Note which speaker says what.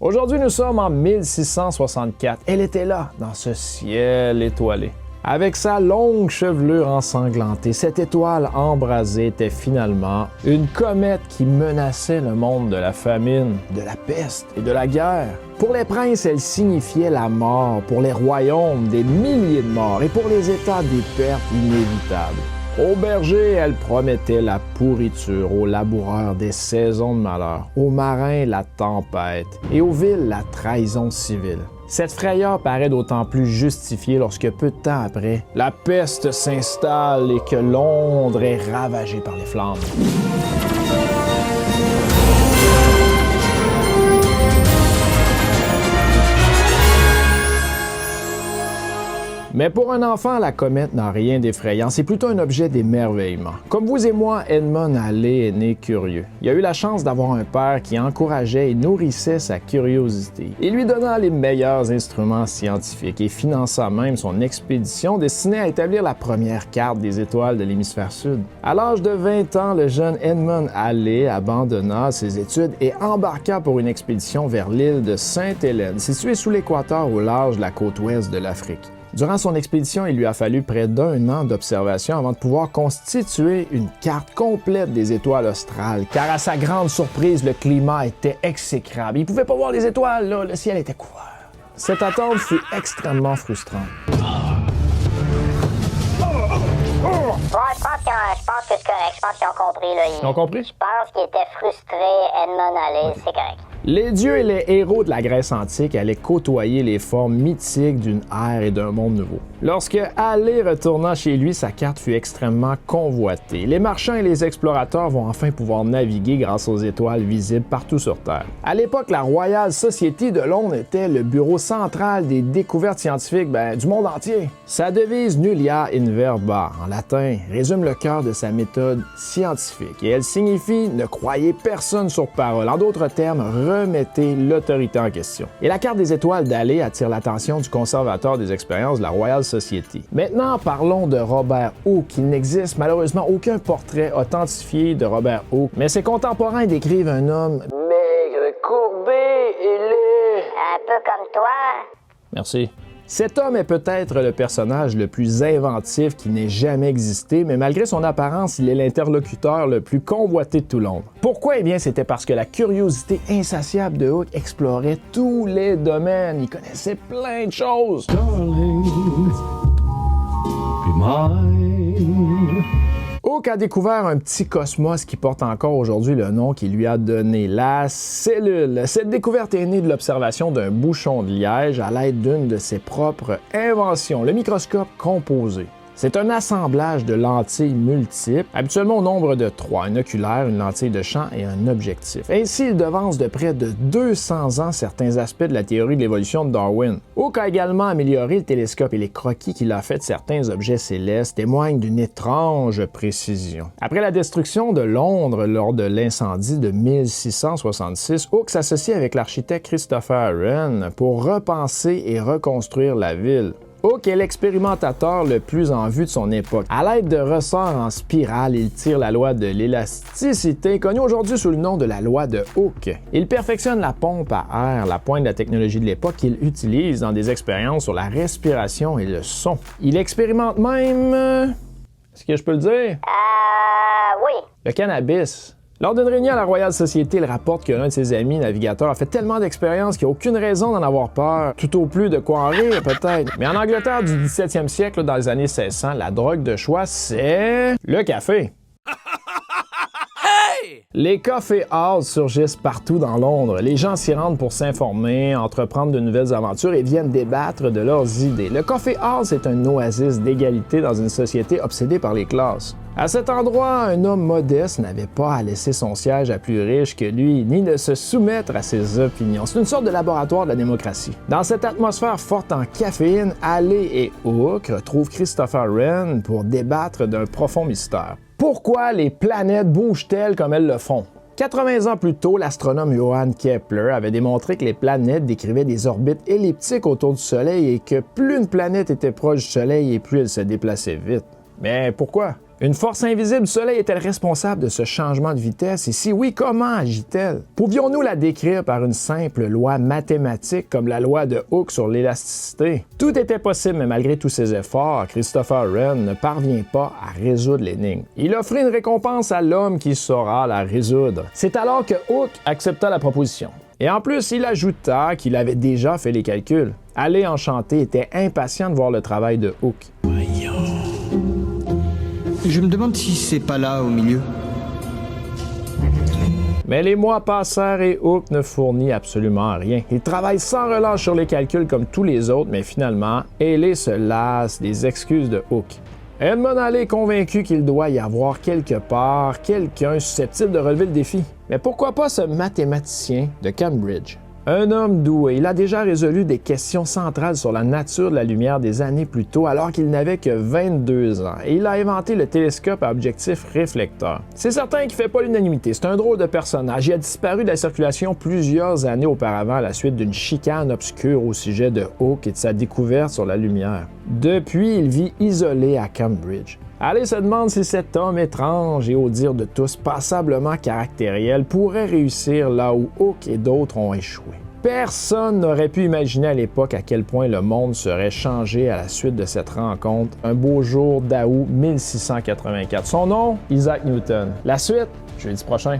Speaker 1: Aujourd'hui, nous sommes en 1664. Elle était là, dans ce ciel étoilé. Avec sa longue chevelure ensanglantée, cette étoile embrasée était finalement une comète qui menaçait le monde de la famine, de la peste et de la guerre. Pour les princes, elle signifiait la mort, pour les royaumes, des milliers de morts, et pour les États, des pertes inévitables. Aux bergers, elle promettait la pourriture, aux laboureurs des saisons de malheur, aux marins la tempête et aux villes la trahison civile. Cette frayeur paraît d'autant plus justifiée lorsque peu de temps après, la peste s'installe et que Londres est ravagée par les flammes. Mais pour un enfant, la comète n'a rien d'effrayant, c'est plutôt un objet d'émerveillement. Comme vous et moi, Edmund Halley est né curieux. Il a eu la chance d'avoir un père qui encourageait et nourrissait sa curiosité. Il lui donna les meilleurs instruments scientifiques et finança même son expédition destinée à établir la première carte des étoiles de l'hémisphère sud. À l'âge de 20 ans, le jeune Edmund Halley abandonna ses études et embarqua pour une expédition vers l'île de Sainte-Hélène, située sous l'équateur au large de la côte ouest de l'Afrique. Durant son expédition, il lui a fallu près d'1 an d'observation avant de pouvoir constituer une carte complète des étoiles australes, car à sa grande surprise, le climat était exécrable. Il ne pouvait pas voir les étoiles, là, le ciel était couvert. Cette attente fut extrêmement frustrante.
Speaker 2: Ouais, je pense que c'est correct. Je pense qu'ils ont compris. Là.
Speaker 1: Ils ont compris?
Speaker 2: Je pense qu'il était frustré, Edmund Halley, c'est correct.
Speaker 1: Les dieux et les héros de la Grèce antique allaient côtoyer les formes mythiques d'une ère et d'un monde nouveau. Lorsque Halley retourna chez lui, sa carte fut extrêmement convoitée. Les marchands et les explorateurs vont enfin pouvoir naviguer grâce aux étoiles visibles partout sur Terre. À l'époque, la Royal Society de Londres était le bureau central des découvertes scientifiques du monde entier. Sa devise Nullia in verba, en latin, résume le cœur de sa méthode scientifique et elle signifie « ne croyez personne sur parole ». En d'autres termes, remettez l'autorité en question. Et la carte des étoiles d'Halley attire l'attention du conservateur des expériences de la Royal Society. Maintenant, parlons de Robert Hooke. Il n'existe malheureusement aucun portrait authentifié de Robert Hooke, mais ses contemporains décrivent un homme maigre, courbé et laid.
Speaker 2: Un peu comme toi.
Speaker 1: Merci. Cet homme est peut-être le personnage le plus inventif qui n'ait jamais existé, mais malgré son apparence, il est l'interlocuteur le plus convoité de tout Londres. Pourquoi? Eh bien, c'était parce que la curiosité insatiable de Hooke explorait tous les domaines. Il connaissait plein de choses.
Speaker 3: Darling, be mine.
Speaker 1: Hooke a découvert un petit cosmos qui porte encore aujourd'hui le nom qu'il lui a donné, la cellule. Cette découverte est née de l'observation d'un bouchon de liège à l'aide d'une de ses propres inventions, le microscope composé. C'est un assemblage de lentilles multiples, habituellement au nombre de 3, un oculaire, une lentille de champ et un objectif. Ainsi, il devance de près de 200 ans certains aspects de la théorie de l'évolution de Darwin. Hooke a également amélioré le télescope et les croquis qu'il a fait de certains objets célestes témoignent d'une étrange précision. Après la destruction de Londres lors de l'incendie de 1666, Hooke s'associe avec l'architecte Christopher Wren pour repenser et reconstruire la ville. Hooke est l'expérimentateur le plus en vue de son époque. À l'aide de ressorts en spirale, il tire la loi de l'élasticité, connue aujourd'hui sous le nom de la loi de Hooke. Il perfectionne la pompe à air, la pointe de la technologie de l'époque qu'il utilise dans des expériences sur la respiration et le son. Il expérimente même... Est-ce que je peux le dire?
Speaker 2: Oui.
Speaker 1: Le cannabis. Lors d'une réunion à la Royal Society, il rapporte que l'un de ses amis navigateurs a fait tellement d'expériences qu'il n'y a aucune raison d'en avoir peur. Tout au plus de quoi en rire, peut-être. Mais en Angleterre du 17e siècle, dans les années 1600, la drogue de choix, c'est le café. Les coffee houses surgissent partout dans Londres. Les gens s'y rendent pour s'informer, entreprendre de nouvelles aventures et viennent débattre de leurs idées. Le coffee house est un oasis d'égalité dans une société obsédée par les classes. À cet endroit, un homme modeste n'avait pas à laisser son siège à plus riche que lui, ni de se soumettre à ses opinions. C'est une sorte de laboratoire de la démocratie. Dans cette atmosphère forte en caféine, Halley et Hooke retrouvent Christopher Wren pour débattre d'un profond mystère. Pourquoi les planètes bougent-elles comme elles le font? 80 ans plus tôt, l'astronome Johann Kepler avait démontré que les planètes décrivaient des orbites elliptiques autour du Soleil et que plus une planète était proche du Soleil et plus elle se déplaçait vite. Mais pourquoi? Une force invisible du Soleil est-elle responsable de ce changement de vitesse? Et si oui, comment agit-elle? Pouvions-nous la décrire par une simple loi mathématique comme la loi de Hooke sur l'élasticité? Tout était possible, mais malgré tous ses efforts, Christopher Wren ne parvient pas à résoudre l'énigme. Il offrit une récompense à l'homme qui saura la résoudre. C'est alors que Hooke accepta la proposition. Et en plus, il ajouta qu'il avait déjà fait les calculs. Allé Enchanté était impatient de voir le travail de Hooke.
Speaker 4: Je me demande si c'est pas là au milieu.
Speaker 1: Mais les mois passèrent et Hooke ne fournit absolument rien. Il travaille sans relâche sur les calculs comme tous les autres, mais finalement, Halley se lasse des excuses de Hooke. Edmond Halley est convaincu qu'il doit y avoir quelque part quelqu'un susceptible de relever le défi. Mais pourquoi pas ce mathématicien de Cambridge? Un homme doué, il a déjà résolu des questions centrales sur la nature de la lumière des années plus tôt alors qu'il n'avait que 22 ans et il a inventé le télescope à objectif réflecteur. C'est certain qu'il ne fait pas l'unanimité, c'est un drôle de personnage. Il a disparu de la circulation plusieurs années auparavant à la suite d'une chicane obscure au sujet de Hooke et de sa découverte sur la lumière. Depuis, il vit isolé à Cambridge. Halley se demande si cet homme étrange et au dire de tous passablement caractériel pourrait réussir là où Hooke et d'autres ont échoué. Personne n'aurait pu imaginer à l'époque à quel point le monde serait changé à la suite de cette rencontre, un beau jour d'août 1684. Son nom, Isaac Newton. La suite, jeudi prochain.